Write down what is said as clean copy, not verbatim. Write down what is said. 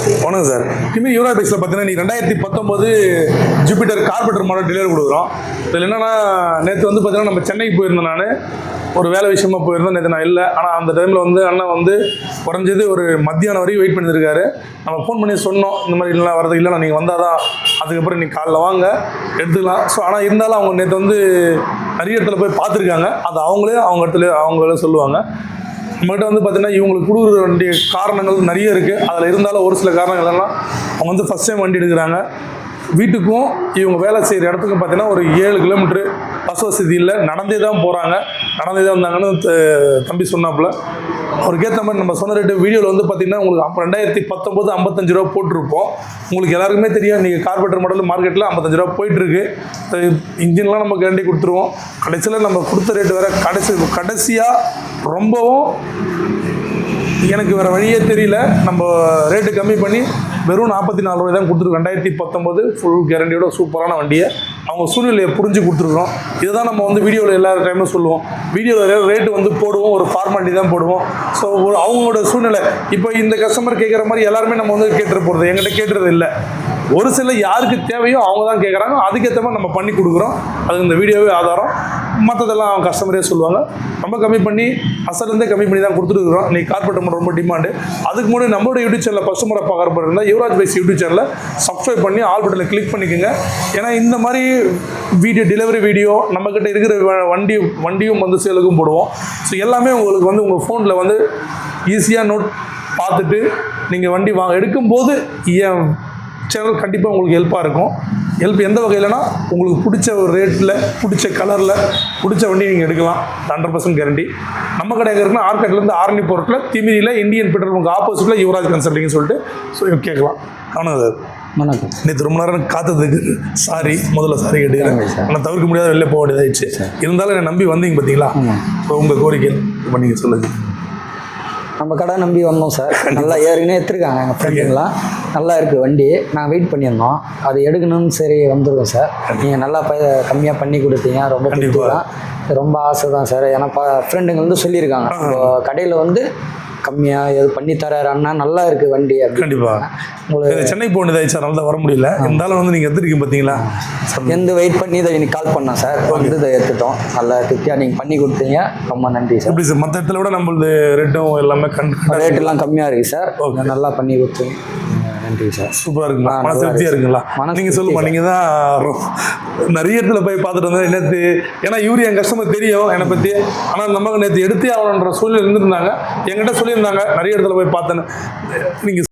வணக்கம் சார். இதுமாதிரி யூரா பைக்ஸில் பார்த்தீங்கன்னா நீ 2019 ஜூபிட்டர் கார்பெட்டர் மாடல் டெலிவரி கொடுக்குறோம். இதில் என்னென்னா நேற்று வந்து பார்த்தீங்கன்னா நம்ம சென்னைக்கு போயிருந்தேன். நான் ஒரு வேலை விஷயமா போயிருந்தேன். நேற்று நான் இல்லை. ஆனால் அந்த டைமில் வந்து அண்ணன் வந்து குறைஞ்சது ஒரு மத்தியானம் வரைக்கும் வெயிட் பண்ணியிருக்காரு. நம்ம ஃபோன் பண்ணி சொன்னோம் இந்த மாதிரி இல்லை வரதுக்கு இல்லை, நீங்கள் வந்தால் தான் அதுக்கப்புறம் நீங்கள் காலைல வாங்க எடுத்துக்கலாம். ஸோ ஆனால் இருந்தாலும் அவங்க நேற்று வந்து நிறைய இடத்துல போய் பார்த்துருக்காங்க. அது அவங்களே சொல்லுவாங்க. நம்மகிட்ட வந்து பார்த்தீங்கன்னா இவங்களுக்கு கொடுக்குற வேண்டிய காரணங்கள் நிறைய இருக்குது. அதில் இருந்தாலும் ஒரு சில காரணங்கள் எல்லாம் அவங்க வந்து ஃபஸ்ட் டைம் வண்டி எடுக்கிறாங்க. வீட்டுக்கும் இவங்க வேலை செய்கிற இடத்துக்கும் பார்த்தீங்கன்னா ஒரு 7 கிலோமீட்ரு பஸ் வசதி இல்லை, நடந்தே தான் போகிறாங்க. நடந்தே தான் வந்தாங்கன்னு தம்பி சொன்னாப்புல. அவருக்கு ஏற்ற மாதிரி நம்ம சொன்ன ரேட்டு வீடியோவில் வந்து பார்த்தீங்கன்னா உங்களுக்கு 2019 55 ரூபா போட்டிருப்போம். உங்களுக்கு எல்லாருக்குமே தெரியும், நீங்கள் கார்பெட்டர் மாடல் மார்க்கெட்டில் 55 ரூபா போயிட்டுருக்கு. இன்ஜின்லாம் நம்ம கேரண்டி கொடுத்துருவோம். கடைசியில் நம்ம கொடுத்த ரேட்டு வேறு கடைசியாக ரொம்பவும் எனக்கு வேறு வழியே தெரியல. நம்ம ரேட்டு கம்மி பண்ணி வெறும் 44 ரூபாய் தான் கொடுத்துருக்கோம். 2019 ஃபுல் கேரண்டியோட சூப்பரான வண்டியை அவங்க சூழ்நிலையை புரிஞ்சு கொடுத்துருக்கோம். இதை தான் நம்ம வந்து வீடியோவில் எல்லா டைமும் சொல்லுவோம். வீடியோவில் ரேட்டு வந்து போடுவோம், ஒரு ஃபார்மாலிட்டி தான் போடுவோம். ஸோ அவங்களோட சூழ்நிலை இப்போ இந்த கஸ்டமர் கேட்குற மாதிரி எல்லாருமே நம்ம வந்து கேட்டுட்டு போகிறது, எங்கிட்ட கேட்டுறது இல்லை. ஒரு சில யாருக்கு தேவையோ அவங்க தான் கேட்குறாங்க. அதுக்கேற்ற மாதிரி நம்ம பண்ணி கொடுக்குறோம். அது இந்த வீடியோவே ஆதாரம். மற்றதெல்லாம் அவங்க கஸ்டமரே சொல்லுவாங்க. ரொம்ப கம்மி பண்ணி அசலேருந்தே கம்மி பண்ணி தான் கொடுத்துருக்குறோம். நீ கார்பெட்டர் மட்டும் ரொம்ப டிமாண்டு. அதுக்கு முன்னாடி நம்மளோட யூடியூப் சேனலில் ஃபஸ்ட் முறை பார்க்குற இருந்தால் யுவராஜ் பைக்ஸ் யூடியூப் சேனலில் சப்ஸ்கிரைப் பண்ணி ஆல் பட்டனில் கிளிக் பண்ணிக்கோங்க. ஏன்னா இந்த மாதிரி வீடியோ டெலிவரி வீடியோ நம்மக்கிட்ட இருக்கிற வண்டியும் வந்து சேலுக்கும் போடுவோம். ஸோ எல்லாமே உங்களுக்கு வந்து உங்கள் ஃபோனில் வந்து ஈஸியாக நோட் பார்த்துட்டு நீங்கள் வண்டி எடுக்கும்போது என் சேனல் கண்டிப்பாக உங்களுக்கு ஹெல்ப்பாக இருக்கும். ஹெல்ப் எந்த வகையிலனா உங்களுக்கு பிடிச்ச ஒரு ரேட்டில், பிடிச்ச கலரில், பிடிச்ச வண்டி நீங்கள் எடுக்கலாம். 100% கேரண்டி. நம்ம கடையாக இருக்குன்னா ஆர்கட்லேருந்து ஆரணி போர்ட்டில் திமிரியில் இந்தியன் பெட்ரோல் பங்க் ஆப்போசிட்டில் யுவராஜ் கன்சல்டிங்னு சொல்லிட்டு கேட்கலாம். வணக்கம். நேற்று ரொம்ப நேரம் காத்ததுக்கு சாரி, முதல்ல சாரி கேட்டுக்கிறேன். ஆனால் தவிர்க்க முடியாத வெளில போக வேண்டியதாகிடுச்சு. இருந்தாலும் என்னை நம்பி வந்தீங்க பார்த்தீங்களா, இப்போ உங்கள் கோரிக்கை பண்ணிங்க சொல்லுங்கள். நம்ம கடை நம்பி வந்தோம் சார். நல்லா ஏற்கனவே எடுத்துருக்காங்க எங்கள் ஃப்ரெண்டுங்களாம். நல்லா இருக்குது வண்டி. நான் வெயிட் பண்ணியிருந்தோம், அது எடுக்கணும்னு சரி வந்துருக்கோம் சார். நீங்கள் நல்லா கம்மியாக பண்ணி கொடுத்தீங்க, ரொம்ப பிடிக்கலாம். ரொம்ப ஆசை தான் சார். ஏன்னா ஃப்ரெண்டுங்க வந்து சொல்லியிருக்காங்க கடையில் வந்து கம்மியாக எது பண்ணி தராரு அண்ணா, நல்லா இருக்குது வண்டி. கண்டிப்பாக உங்களுக்கு சென்னை போனதாச்சு, அதனால தான் வர முடியல. இருந்தாலும் வந்து நீங்கள் எடுத்துருக்கீங்க பார்த்தீங்களா, எந்த வெயிட் பண்ணி இதை இன்னைக்கு கால் பண்ணேன் சார். வந்து இதை எடுத்துட்டோம். நல்லா திருப்தியாக நீங்கள் பண்ணி கொடுத்தீங்க, ரொம்ப நன்றி சார். எப்படி சார் மற்ற இடத்துல விட நம்மளது ரேட்டும் எல்லாமே ரேட்டெல்லாம் கம்மியாக இருக்குது சார். ஓகே, நல்லா பண்ணி கொடுத்தீங்க, நன்றி சார். சூப்பராக இருக்குங்களா, மன திருப்தியாக இருக்குங்களா? நீங்கள் சொல்லுமா, நீங்கள் தான் நிறைய இடத்துல போய் பார்த்துட்டு வந்தேன் நேற்று. ஏன்னா இவரு என் கஸ்டமர் தெரியும் என்னை பற்றி. ஆனால் நமக்கு நேற்று எடுத்தே ஆகணுன்ற சூழ்நிலை இருந்துருந்தாங்க. என்கிட்ட சொல்லியிருந்தாங்க நிறைய இடத்துல போய் பார்த்தேன்னு. நீங்கள்